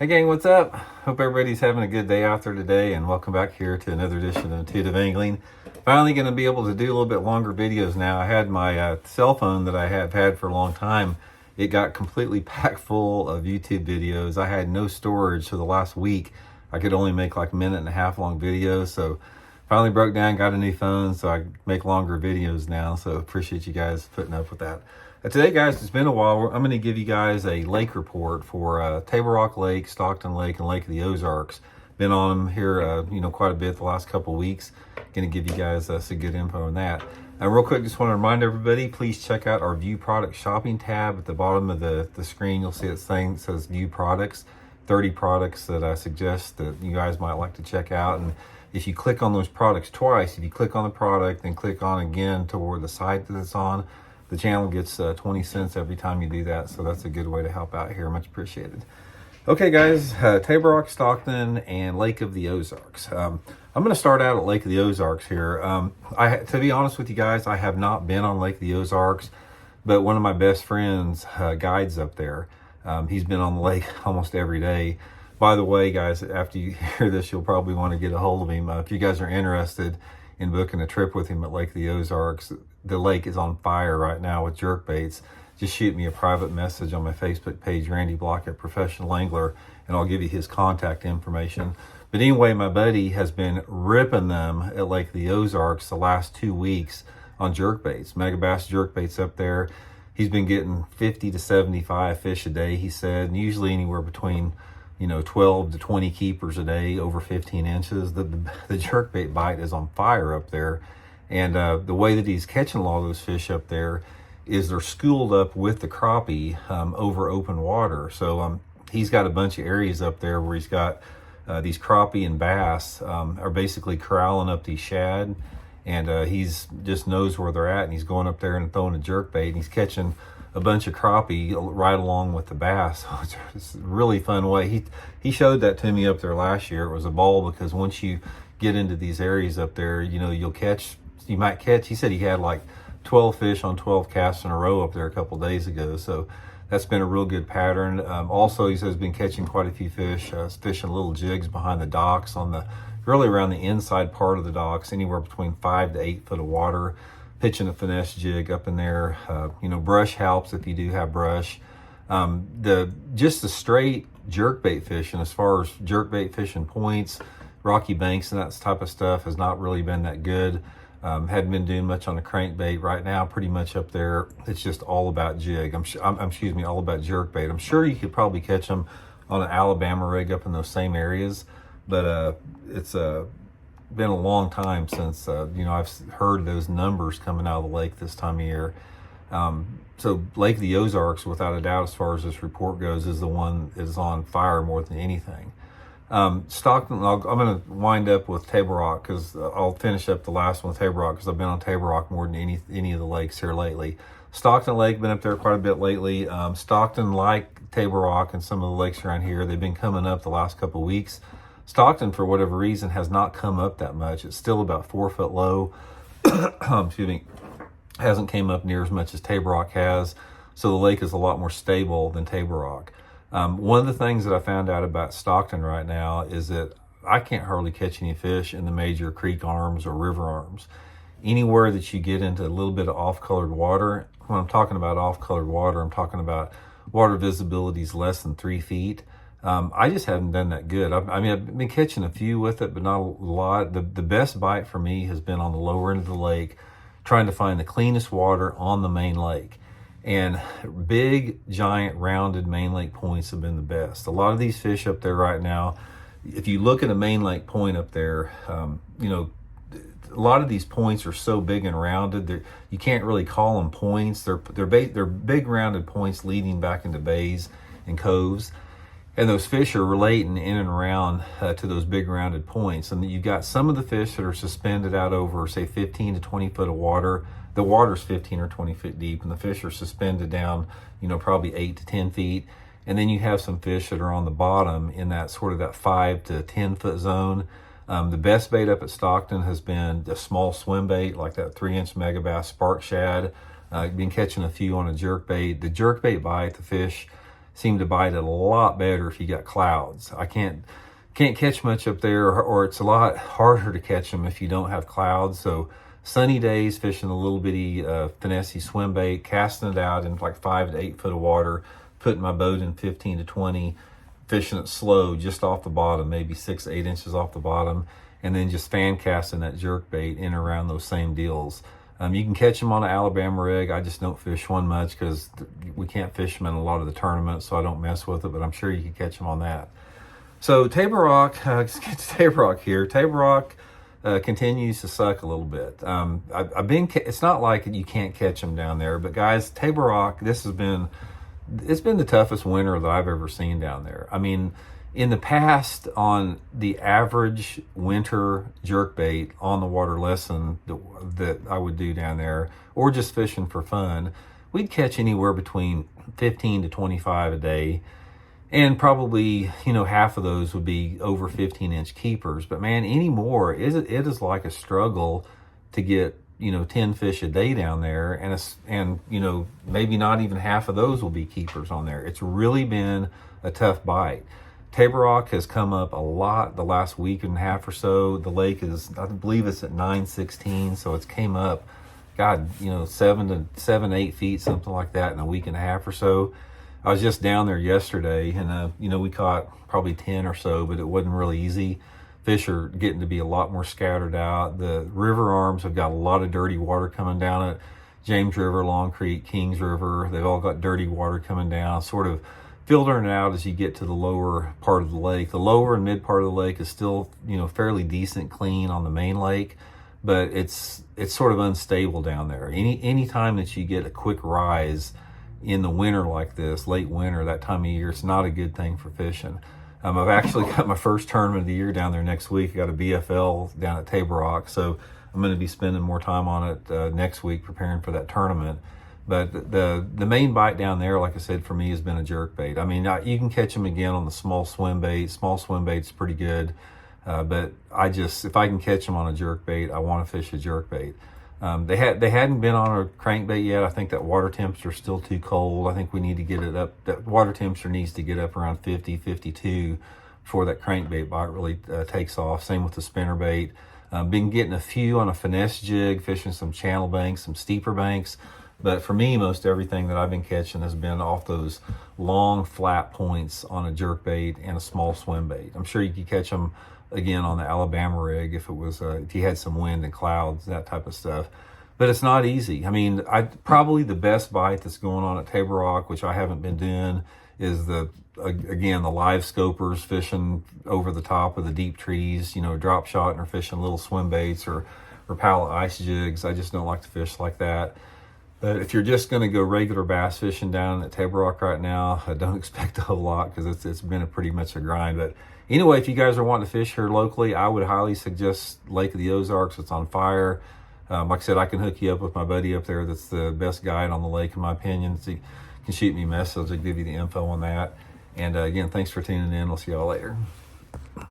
Hey gang, what's up? Hope everybody's having a good day out there today, and welcome back here to another edition of Intuitive Angling. Finally going to be able to do a little bit longer videos now. I had my cell phone that I have had for a long time. It got completely packed full of YouTube videos. I had no storage, so the last week I could only make like a minute and a half long videos. So finally broke down, got a new phone, so I make longer videos now. So appreciate you guys putting up with that. Today, guys, it's been a while. I'm going to give you guys a lake report for Table Rock Lake, Stockton Lake, and Lake of the Ozarks. Been on them here, quite a bit the last couple of weeks. Going to give you guys some good info on that. Real quick, just want to remind everybody, please check out our View Product Shopping tab at the bottom of the screen. You'll see it says View Products, 30 products that I suggest that you guys might like to check out. And if you click on those products twice, if you click on the product, then click on again toward the site that it's on, the channel gets 20 cents every time you do that, so that's a good way to help out here. Much appreciated. Okay, guys, Table Rock, Stockton, and Lake of the Ozarks. I'm going to start out at Lake of the Ozarks here. To be honest with you guys, I have not been on Lake of the Ozarks, but one of my best friends guides up there. He's been on the lake almost every day. By the way, guys, after you hear this, you'll probably want to get a hold of him. If you guys are interested in booking a trip with him at Lake of the Ozarks, the lake is on fire right now with jerk baits. Just shoot me a private message on my Facebook page, Randy Blockett, Professional Angler, and I'll give you his contact information. But anyway, my buddy has been ripping them at Lake of the Ozarks the last 2 weeks on jerk baits, mega bass jerk baits up there. He's been getting 50 to 75 fish a day, he said, and usually anywhere between 12 to 20 keepers a day, over 15 inches. The jerkbait bite is on fire up there. And the way that he's catching a lot of those fish up there is they're schooled up with the crappie over open water. So he's got a bunch of areas up there where he's got these crappie and bass are basically corralling up these shad. And he's just knows where they're at, and he's going up there and throwing a jerkbait, and he's catching a bunch of crappie right along with the bass. It's a really fun way. He showed that to me up there last year. It was a ball, because once you get into these areas up there, you might catch, he said he had like 12 fish on 12 casts in a row up there a couple days ago. So that's been a real good pattern. Also, he says he's been catching quite a few fish, fishing little jigs behind the docks really around the inside part of the docks, anywhere between 5 to 8 foot of water, pitching a finesse jig up in there. Brush helps if you do have brush. Just the straight jerkbait fishing, as far as jerkbait fishing points, rocky banks and that type of stuff, has not really been that good. Hadn't been doing much on the crankbait. Right now, pretty much up there, it's just all about jig. All about jerkbait. I'm sure you could probably catch them on an Alabama rig up in those same areas, but it's been a long time since I've heard those numbers coming out of the lake this time of year. So Lake of the Ozarks, without a doubt, as far as this report goes, is the one that is on fire more than anything. Stockton, I'm going to wind up with Table Rock, because I'll finish up the last one with Table Rock, because I've been on Table Rock more than any of the lakes here lately. Stockton Lake, been up there quite a bit lately. Stockton, like Table Rock and some of the lakes around here, they've been coming up the last couple of weeks. Stockton, for whatever reason, has not come up that much. It's still about 4 foot low. Excuse me. Hasn't came up near as much as Table Rock has. So the lake is a lot more stable than Table Rock. One of the things that I found out about Stockton right now is that I can't hardly catch any fish in the major creek arms or river arms. Anywhere that you get into a little bit of off-colored water, when I'm talking about off-colored water, I'm talking about water visibility is less than 3 feet. I just haven't done that good. I've been catching a few with it, but not a lot. The best bite for me has been on the lower end of the lake, trying to find the cleanest water on the main lake. And big, giant, rounded main lake points have been the best. A lot of these fish up there right now, if you look at a main lake point up there, a lot of these points are so big and rounded, you can't really call them points. They're big, rounded points leading back into bays and coves. And those fish are relating in and around to those big rounded points. And you've got some of the fish that are suspended out over, say, 15 to 20 foot of water. The water's 15 or 20 feet deep, and the fish are suspended down, probably 8 to 10 feet. And then you have some fish that are on the bottom in that sort of that 5 to 10 foot zone. The best bait up at Stockton has been a small swim bait, like that 3-inch megabass spark shad. Been catching a few on a jerkbait. The jerkbait bite, the fish seem to bite it a lot better if you got clouds. I can't catch much up there, or it's a lot harder to catch them if you don't have clouds. So sunny days, fishing a little bitty finesse swim bait, casting it out in like 5 to 8 foot of water, putting my boat in 15 to 20, fishing it slow just off the bottom, maybe 6 to 8 inches off the bottom, and then just fan casting that jerk bait in around those same deals. You can catch them on an Alabama rig. I just don't fish one much because we can't fish them in a lot of the tournaments, so I don't mess with it, but I'm sure you can catch them on that. So Table Rock, let's get to Table Rock here. Table Rock continues to suck a little bit. It's not like you can't catch them down there, but guys, Table Rock, it's been the toughest winter that I've ever seen down there. I mean, in the past, on the average winter jerkbait on the water lesson that I would do down there, or just fishing for fun, we'd catch anywhere between 15 to 25 a day. And probably, half of those would be over 15-inch keepers. But man, anymore, it is like a struggle to get, 10 fish a day down there. And maybe not even half of those will be keepers on there. It's really been a tough bite. Table Rock has come up a lot the last week and a half or so. The lake I believe it's at 916, so it's came up, 7, 8 feet, something like that in a week and a half or so. I was just down there yesterday, and we caught probably 10 or so, but it wasn't really easy. Fish are getting to be a lot more scattered out. The river arms have got a lot of dirty water coming down it. James River, Long Creek, Kings River, they've all got dirty water coming down, sort of filtering it out as you get to the lower part of the lake. The lower and mid part of the lake is still, fairly decent clean on the main lake, but it's sort of unstable down there. Any time that you get a quick rise in the winter like this, late winter, that time of year, it's not a good thing for fishing. I've actually got my first tournament of the year down there next week. I got a BFL down at Table Rock, so I'm going to be spending more time on it next week preparing for that tournament. But the main bite down there, like I said, for me has been a jerkbait. I mean, you can catch them again on the small swim bait. Small swim bait's pretty good, but if I can catch them on a jerkbait, I want to fish a jerkbait. They hadn't been on a crankbait yet. I think that water temperature is still too cold. I think we need to get it up. That water temperature needs to get up around 50, 52 before that crankbait bite really takes off. Same with the spinnerbait. Been getting a few on a finesse jig, fishing some channel banks, some steeper banks. But for me, most everything that I've been catching has been off those long flat points on a jerkbait and a small swim bait. I'm sure you could catch them again on the Alabama rig if you had some wind and clouds, that type of stuff. But it's not easy. I mean, probably the best bite that's going on at Table Rock, which I haven't been doing, is the live scopers fishing over the top of the deep trees, drop shot, or fishing little swim baits or pallet ice jigs. I just don't like to fish like that. But if you're just going to go regular bass fishing down at Table Rock right now, I don't expect a whole lot because it's been pretty much a grind. But anyway, if you guys are wanting to fish here locally, I would highly suggest Lake of the Ozarks. It's on fire. Like I said, I can hook you up with my buddy up there that's the best guide on the lake, in my opinion. So you can shoot me a message. I'll give you the info on that. And again, thanks for tuning in. We'll see y'all later.